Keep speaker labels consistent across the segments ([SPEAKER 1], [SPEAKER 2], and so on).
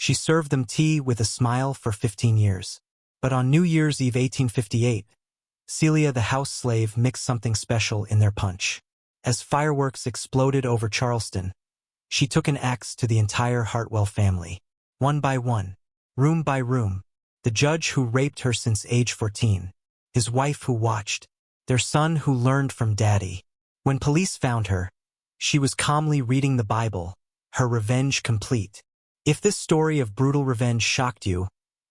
[SPEAKER 1] She served them tea with a smile for 15 years. But on New Year's Eve 1858, Celia the house slave mixed something special in their punch. As fireworks exploded over Charleston, she took an axe to the entire Hartwell family. One by one, room by room, the judge who raped her since age 14, his wife who watched, their son who learned from daddy. When police found her, she was calmly reading the Bible, her revenge complete. If this story of brutal revenge shocked you,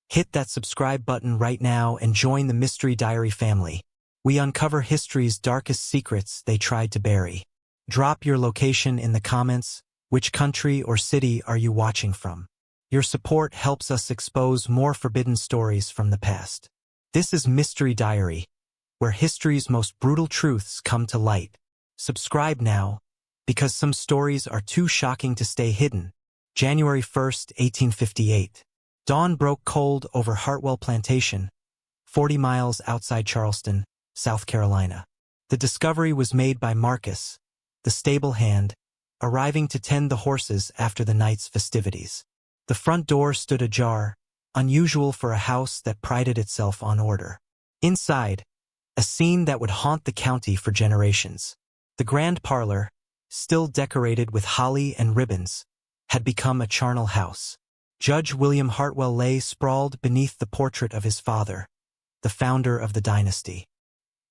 [SPEAKER 1] hit that subscribe button right now and join the Mystery Diary family. We uncover history's darkest secrets they tried to bury. Drop your location in the comments. Which country or city are you watching from? Your support helps us expose more forbidden stories from the past. This is Mystery Diary, where history's most brutal truths come to light. Subscribe now, because some stories are too shocking to stay hidden. January 1st, 1858. Dawn broke cold over Hartwell Plantation, 40 miles outside Charleston, South Carolina. The discovery was made by Marcus, the stable hand, arriving to tend the horses after the night's festivities. The front door stood ajar, unusual for a house that prided itself on order. Inside, a scene that would haunt the county for generations. The grand parlor, still decorated with holly and ribbons, had become a charnel house. Judge William Hartwell lay sprawled beneath the portrait of his father, the founder of the dynasty.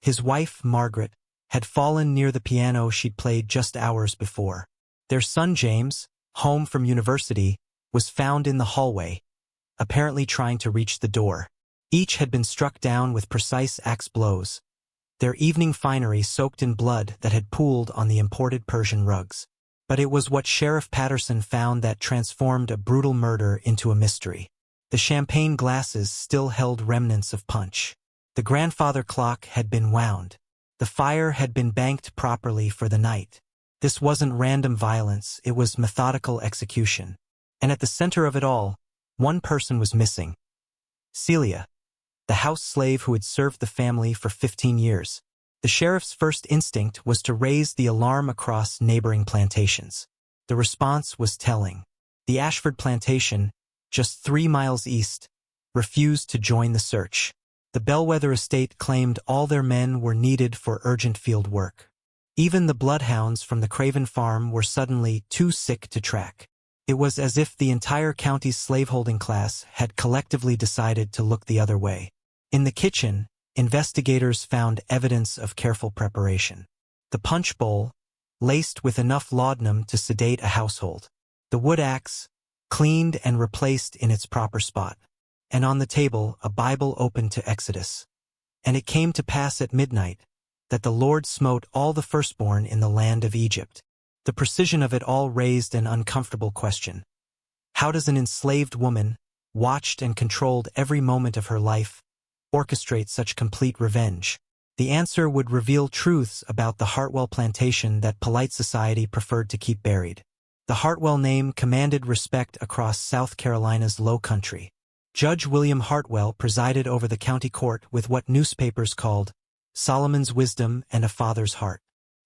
[SPEAKER 1] His wife, Margaret, had fallen near the piano she'd played just hours before. Their son James, home from university, was found in the hallway, apparently trying to reach the door. Each had been struck down with precise axe blows, their evening finery soaked in blood that had pooled on the imported Persian rugs. But it was what Sheriff Patterson found that transformed a brutal murder into a mystery. The champagne glasses still held remnants of punch. The grandfather clock had been wound. The fire had been banked properly for the night. This wasn't random violence, it was methodical execution. And at the center of it all, one person was missing. Celia, the house slave who had served the family for 15 years. The sheriff's first instinct was to raise the alarm across neighboring plantations. The response was telling. The Ashford plantation, just 3 miles east, refused to join the search. The Bellwether estate claimed all their men were needed for urgent field work. Even the bloodhounds from the Craven farm were suddenly too sick to track. It was as if the entire county's slaveholding class had collectively decided to look the other way. In the kitchen, investigators found evidence of careful preparation. The punch bowl, laced with enough laudanum to sedate a household. The wood axe, cleaned and replaced in its proper spot. And on the table, a Bible open to Exodus. And it came to pass at midnight, that the Lord smote all the firstborn in the land of Egypt. The precision of it all raised an uncomfortable question. How does an enslaved woman, watched and controlled every moment of her life, orchestrate such complete revenge? The answer would reveal truths about the Hartwell plantation that polite society preferred to keep buried. The Hartwell name commanded respect across South Carolina's low country. Judge William Hartwell presided over the county court with what newspapers called Solomon's wisdom and a father's heart.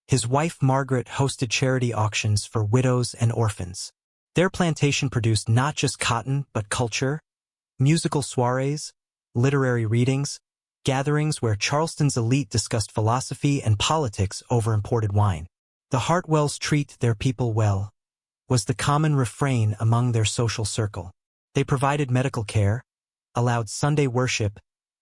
[SPEAKER 1] His wife Margaret hosted charity auctions for widows and orphans. Their plantation produced not just cotton but culture, musical soirees, literary readings, gatherings where Charleston's elite discussed philosophy and politics over imported wine. The Hartwells treat their people well, was the common refrain among their social circle. They provided medical care, allowed Sunday worship,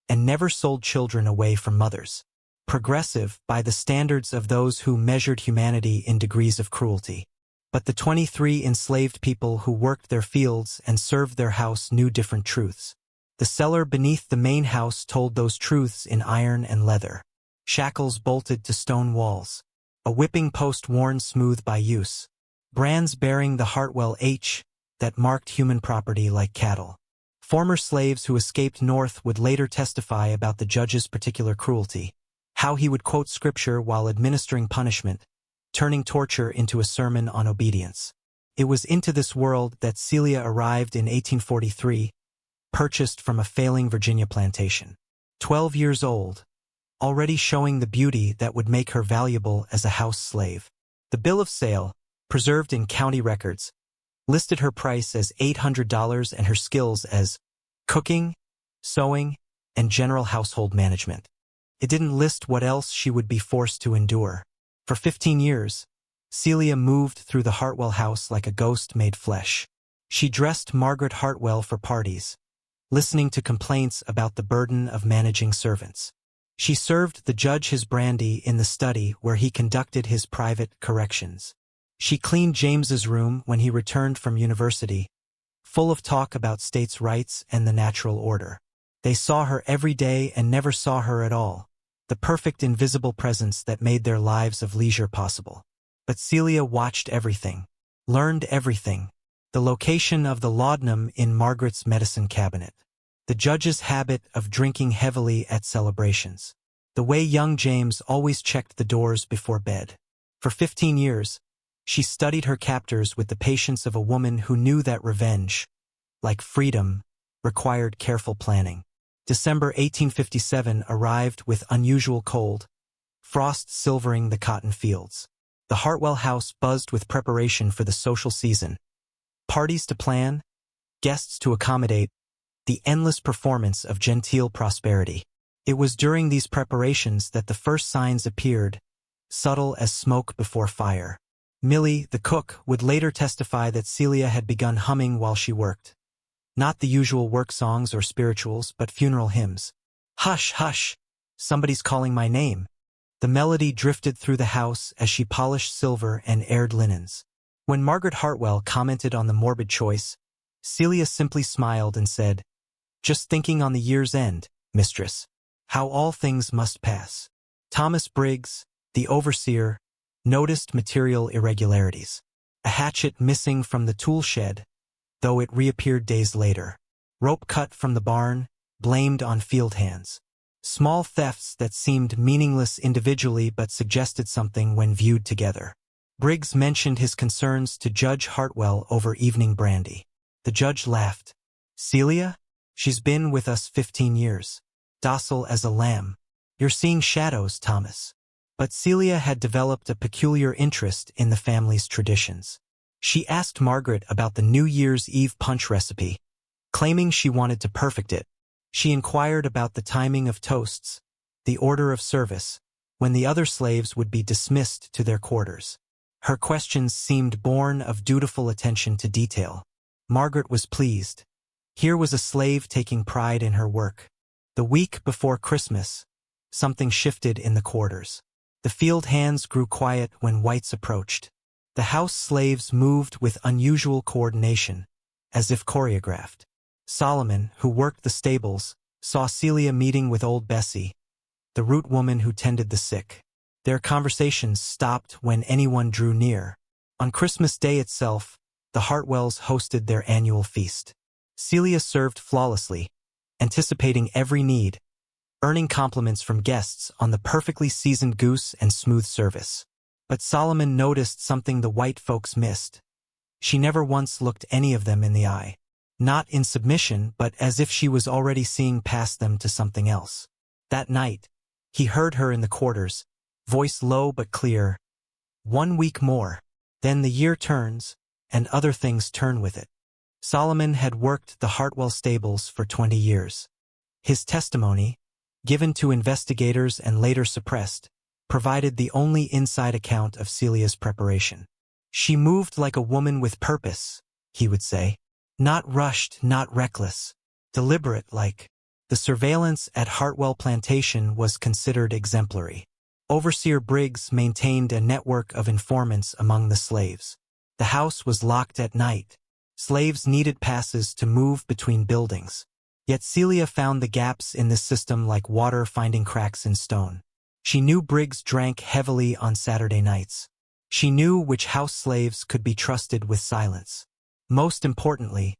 [SPEAKER 1] and never sold children away from mothers. Progressive by the standards of those who measured humanity in degrees of cruelty. But the 23 enslaved people who worked their fields and served their house knew different truths. The cellar beneath the main house told those truths in iron and leather. Shackles bolted to stone walls. A whipping post worn smooth by use. Brands bearing the Hartwell H that marked human property like cattle. Former slaves who escaped north would later testify about the judge's particular cruelty. How he would quote scripture while administering punishment, turning torture into a sermon on obedience. It was into this world that Celia arrived in 1843, purchased from a failing Virginia plantation. 12 years old, already showing the beauty that would make her valuable as a house slave. The bill of sale, preserved in county records, listed her price as $800 and her skills as cooking, sewing, and general household management. It didn't list what else she would be forced to endure. For 15 years, Celia moved through the Hartwell house like a ghost made flesh. She dressed Margaret Hartwell for parties, listening to complaints about the burden of managing servants. She served the judge his brandy in the study where he conducted his private corrections. She cleaned James's room when he returned from university, full of talk about states' rights and the natural order. They saw her every day and never saw her at all, the perfect invisible presence that made their lives of leisure possible. But Celia watched everything, learned everything. The location of the laudanum in Margaret's medicine cabinet, the judge's habit of drinking heavily at celebrations, the way young James always checked the doors before bed. For 15 years, she studied her captors with the patience of a woman who knew that revenge, like freedom, required careful planning. December 1857 arrived with unusual cold, frost silvering the cotton fields. The Hartwell house buzzed with preparation for the social season. Parties to plan, guests to accommodate, the endless performance of genteel prosperity. It was during these preparations that the first signs appeared, subtle as smoke before fire. Millie, the cook, would later testify that Celia had begun humming while she worked. Not the usual work songs or spirituals, but funeral hymns. Hush, hush, somebody's calling my name. The melody drifted through the house as she polished silver and aired linens. When Margaret Hartwell commented on the morbid choice, Celia simply smiled and said, "Just thinking on the year's end, mistress. How all things must pass." Thomas Briggs, the overseer, noticed material irregularities. A hatchet missing from the tool shed, though it reappeared days later. Rope cut from the barn, blamed on field hands. Small thefts that seemed meaningless individually but suggested something when viewed together. Briggs mentioned his concerns to Judge Hartwell over evening brandy. The judge laughed. "Celia? She's been with us 15 years. Docile as a lamb. You're seeing shadows, Thomas." But Celia had developed a peculiar interest in the family's traditions. She asked Margaret about the New Year's Eve punch recipe, claiming she wanted to perfect it. She inquired about the timing of toasts, the order of service, when the other slaves would be dismissed to their quarters. Her questions seemed born of dutiful attention to detail. Margaret was pleased. Here was a slave taking pride in her work. The week before Christmas, something shifted in the quarters. The field hands grew quiet when whites approached. The house slaves moved with unusual coordination, as if choreographed. Solomon, who worked the stables, saw Celia meeting with old Bessie, the root woman who tended the sick. Their conversations stopped when anyone drew near. On Christmas Day itself, the Hartwells hosted their annual feast. Celia served flawlessly, anticipating every need, earning compliments from guests on the perfectly seasoned goose and smooth service. But Solomon noticed something the white folks missed. She never once looked any of them in the eye. Not in submission, but as if she was already seeing past them to something else. That night, he heard her in the quarters, voice low but clear. 1 week more. Then the year turns, and other things turn with it. Solomon had worked the Hartwell stables for 20 years. His testimony, given to investigators and later suppressed, provided the only inside account of Celia's preparation. She moved like a woman with purpose, he would say. Not rushed, not reckless. Deliberate like. The surveillance at Hartwell Plantation was considered exemplary. Overseer Briggs maintained a network of informants among the slaves. The house was locked at night. Slaves needed passes to move between buildings. Yet Celia found the gaps in this system like water finding cracks in stone. She knew Briggs drank heavily on Saturday nights. She knew which house slaves could be trusted with silence. Most importantly,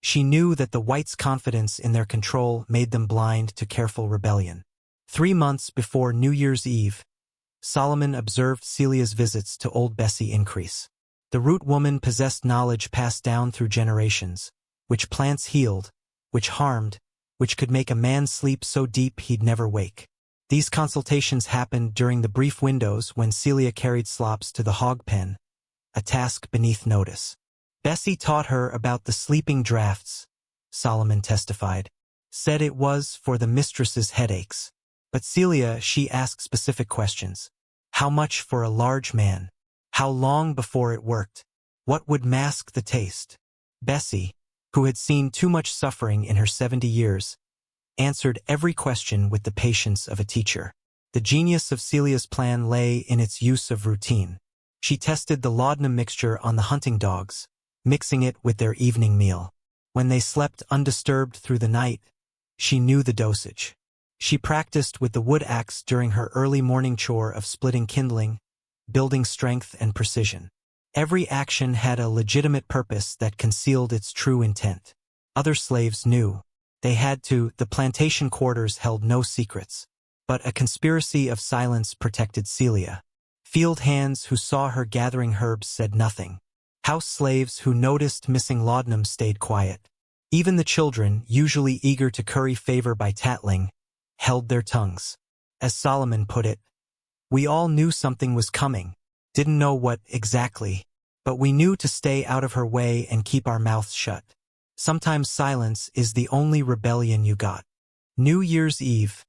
[SPEAKER 1] she knew that the whites' confidence in their control made them blind to careful rebellion. 3 months before New Year's Eve, Solomon observed Celia's visits to old Bessie increase. The root woman possessed knowledge passed down through generations, which plants healed, which harmed, which could make a man sleep so deep he'd never wake. These consultations happened during the brief windows when Celia carried slops to the hog pen, a task beneath notice. Bessie taught her about the sleeping drafts, Solomon testified. Said it was for the mistress's headaches. But Celia, she asked specific questions. How much for a large man? How long before it worked? What would mask the taste? Bessie, who had seen too much suffering in her 70 years, answered every question with the patience of a teacher. The genius of Celia's plan lay in its use of routine. She tested the laudanum mixture on the hunting dogs, mixing it with their evening meal. When they slept undisturbed through the night, she knew the dosage. She practiced with the wood axe during her early morning chore of splitting kindling, building strength and precision. Every action had a legitimate purpose that concealed its true intent. Other slaves knew. They had to. The plantation quarters held no secrets. But a conspiracy of silence protected Celia. Field hands who saw her gathering herbs said nothing. House slaves who noticed missing laudanum stayed quiet. Even the children, usually eager to curry favor by tattling, held their tongues. As Solomon put it, we all knew something was coming, didn't know what exactly, but we knew to stay out of her way and keep our mouths shut. Sometimes silence is the only rebellion you got. New Year's Eve,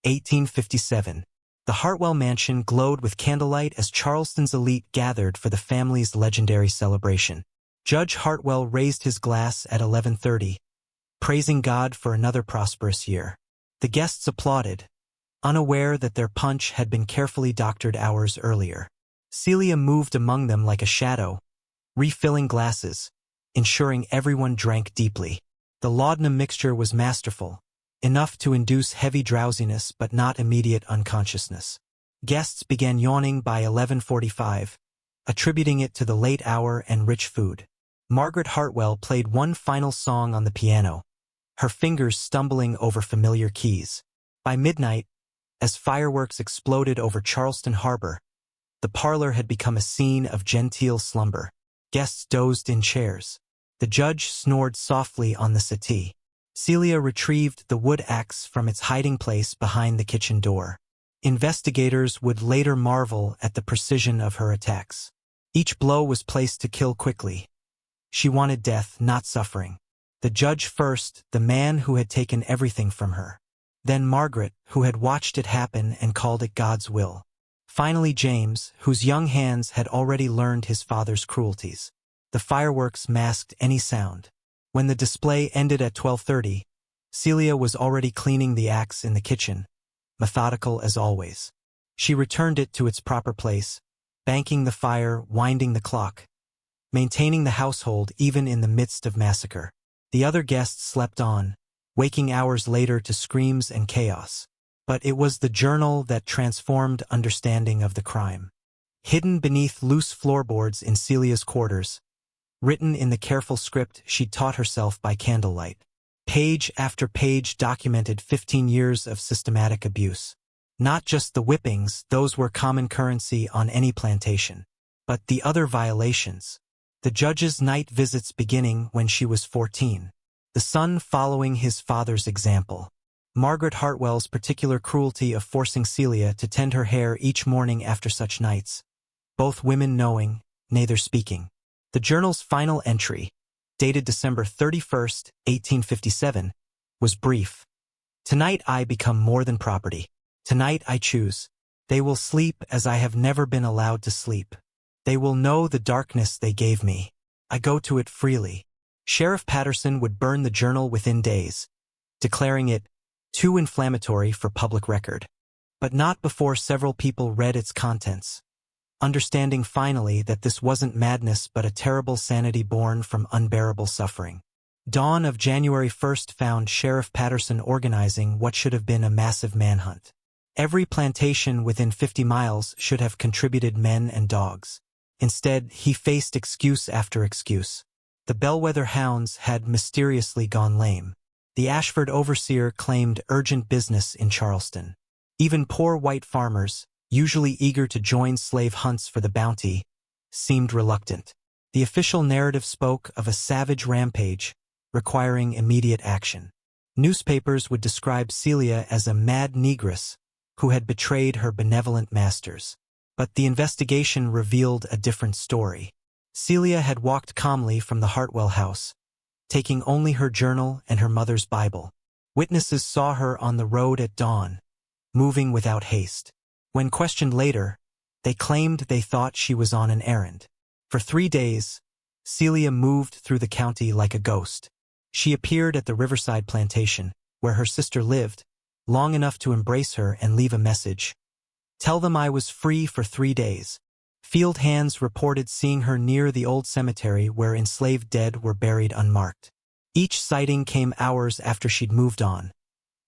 [SPEAKER 1] 1857. The Hartwell mansion glowed with candlelight as Charleston's elite gathered for the family's legendary celebration. Judge Hartwell raised his glass at 11:30, praising God for another prosperous year. The guests applauded, unaware that their punch had been carefully doctored hours earlier. Celia moved among them like a shadow, refilling glasses, ensuring everyone drank deeply. The laudanum mixture was masterful, enough to induce heavy drowsiness but not immediate unconsciousness. Guests began yawning by 11:45, attributing it to the late hour and rich food. Margaret Hartwell played one final song on the piano, her fingers stumbling over familiar keys. By midnight, as fireworks exploded over Charleston Harbor, the parlor had become a scene of genteel slumber. Guests dozed in chairs. The judge snored softly on the settee. Celia retrieved the wood axe from its hiding place behind the kitchen door. Investigators would later marvel at the precision of her attacks. Each blow was placed to kill quickly. She wanted death, not suffering. The judge first, the man who had taken everything from her. Then Margaret, who had watched it happen and called it God's will. Finally James, whose young hands had already learned his father's cruelties. The fireworks masked any sound. When the display ended at 12:30, Celia was already cleaning the axe in the kitchen, methodical as always. She returned it to its proper place, banking the fire, winding the clock, maintaining the household even in the midst of massacre. The other guests slept on, waking hours later to screams and chaos. But it was the journal that transformed understanding of the crime. Hidden beneath loose floorboards in Celia's quarters, written in the careful script she'd taught herself by candlelight. Page after page documented 15 years of systematic abuse. Not just the whippings, those were common currency on any plantation, but the other violations. The judge's night visits beginning when she was 14. The son following his father's example. Margaret Hartwell's particular cruelty of forcing Celia to tend her hair each morning after such nights. Both women knowing, neither speaking. The journal's final entry, dated December 31st, 1857, was brief. Tonight I become more than property. Tonight I choose. They will sleep as I have never been allowed to sleep. They will know the darkness they gave me. I go to it freely. Sheriff Patterson would burn the journal within days, declaring it too inflammatory for public record. But not before several people read its contents, understanding finally that this wasn't madness but a terrible sanity born from unbearable suffering. Dawn of January 1st found Sheriff Patterson organizing what should have been a massive manhunt. Every plantation within 50 miles should have contributed men and dogs. Instead, he faced excuse after excuse. The bellwether hounds had mysteriously gone lame. The Ashford overseer claimed urgent business in Charleston. Even poor white farmers, usually eager to join slave hunts for the bounty, seemed reluctant. The official narrative spoke of a savage rampage, requiring immediate action. Newspapers would describe Celia as a mad negress who had betrayed her benevolent masters. But the investigation revealed a different story. Celia had walked calmly from the Hartwell house, taking only her journal and her mother's Bible. Witnesses saw her on the road at dawn, moving without haste. When questioned later, they claimed they thought she was on an errand. For 3 days, Celia moved through the county like a ghost. She appeared at the Riverside plantation, where her sister lived, long enough to embrace her and leave a message. "Tell them I was free for 3 days." Field hands reported seeing her near the old cemetery where enslaved dead were buried unmarked. Each sighting came hours after she'd moved on,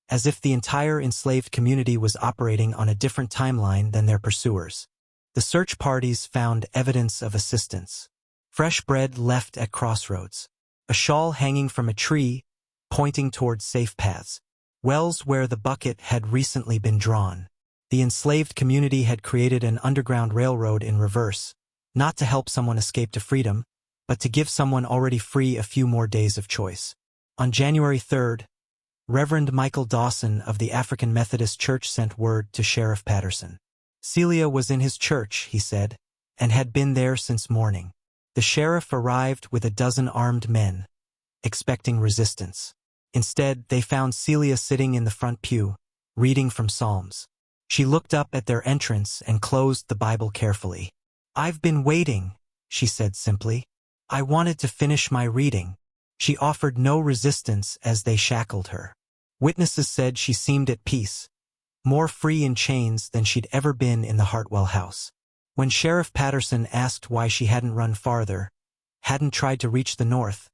[SPEAKER 1] as if the entire enslaved community was operating on a different timeline than their pursuers. The search parties found evidence of assistance. Fresh bread left at crossroads, a shawl hanging from a tree, pointing towards safe paths, wells where the bucket had recently been drawn. The enslaved community had created an underground railroad in reverse, not to help someone escape to freedom, but to give someone already free a few more days of choice. On January 3rd, Reverend Michael Dawson of the African Methodist Church sent word to Sheriff Patterson. Celia was in his church, he said, and had been there since morning. The sheriff arrived with a dozen armed men, expecting resistance. Instead, they found Celia sitting in the front pew, reading from Psalms. She looked up at their entrance and closed the Bible carefully. "I've been waiting," she said simply. "I wanted to finish my reading." She offered no resistance as they shackled her. Witnesses said she seemed at peace, more free in chains than she'd ever been in the Hartwell house. When Sheriff Patterson asked why she hadn't run farther, hadn't tried to reach the north,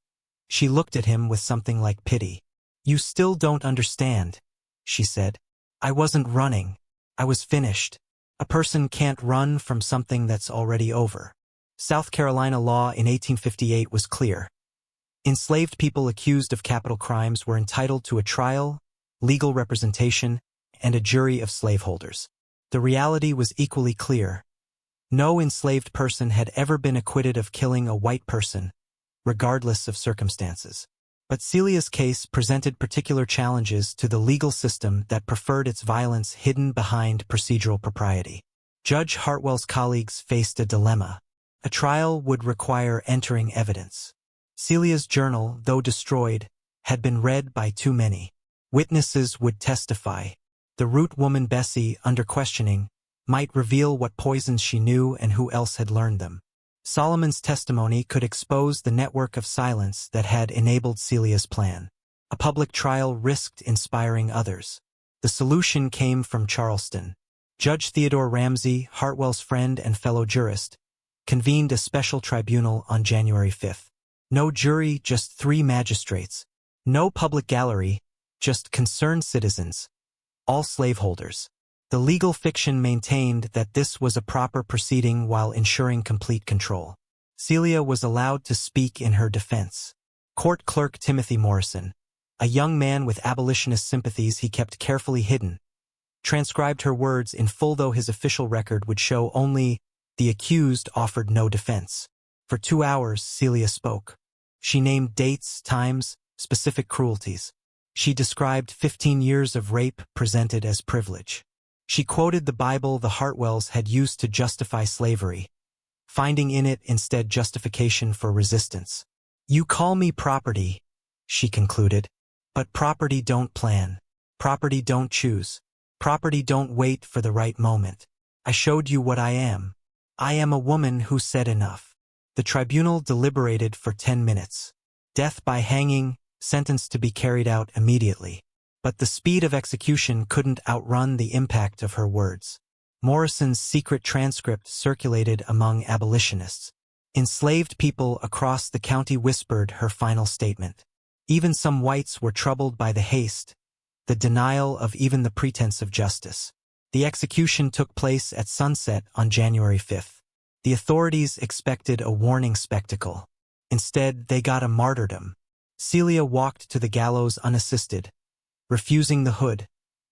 [SPEAKER 1] she looked at him with something like pity. "You still don't understand," she said. "I wasn't running. I was finished. A person can't run from something that's already over." South Carolina law in 1858 was clear. Enslaved people accused of capital crimes were entitled to a trial, legal representation, and a jury of slaveholders. The reality was equally clear. No enslaved person had ever been acquitted of killing a white person, regardless of circumstances. But Celia's case presented particular challenges to the legal system that preferred its violence hidden behind procedural propriety. Judge Hartwell's colleagues faced a dilemma. A trial would require entering evidence. Celia's journal, though destroyed, had been read by too many. Witnesses would testify. The root woman Bessie, under questioning, might reveal what poisons she knew and who else had learned them. Solomon's testimony could expose the network of silence that had enabled Celia's plan. A public trial risked inspiring others. The solution came from Charleston. Judge Theodore Ramsey, Hartwell's friend and fellow jurist, convened a special tribunal on January 5th. No jury, just 3 magistrates. No public gallery, just concerned citizens, all slaveholders. The legal fiction maintained that this was a proper proceeding while ensuring complete control. Celia was allowed to speak in her defense. Court clerk Timothy Morrison, a young man with abolitionist sympathies he kept carefully hidden, transcribed her words in full, though his official record would show only the accused offered no defense. For 2 hours, Celia spoke. She named dates, times, specific cruelties. She described 15 years of rape presented as privilege. She quoted the Bible the Hartwells had used to justify slavery, finding in it instead justification for resistance. "You call me property," she concluded, "but property don't plan. Property don't choose. Property don't wait for the right moment. I showed you what I am. I am a woman who said enough." The tribunal deliberated for 10 minutes. Death by hanging, sentenced to be carried out immediately. But the speed of execution couldn't outrun the impact of her words. Morrison's secret transcript circulated among abolitionists. Enslaved people across the county whispered her final statement. Even some whites were troubled by the haste, the denial of even the pretense of justice. The execution took place at sunset on January 5th. The authorities expected a warning spectacle. Instead, they got a martyrdom. Celia walked to the gallows unassisted, refusing the hood,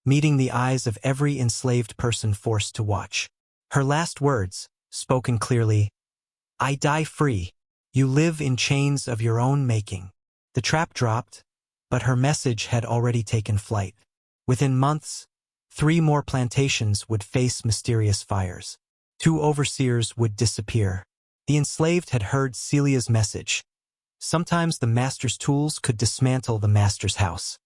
[SPEAKER 1] meeting the eyes of every enslaved person forced to watch. Her last words, spoken clearly, "I die free. You live in chains of your own making." The trap dropped, but her message had already taken flight. Within months, 3 more plantations would face mysterious fires. 2 overseers would disappear. The enslaved had heard Celia's message. Sometimes the master's tools could dismantle the master's house.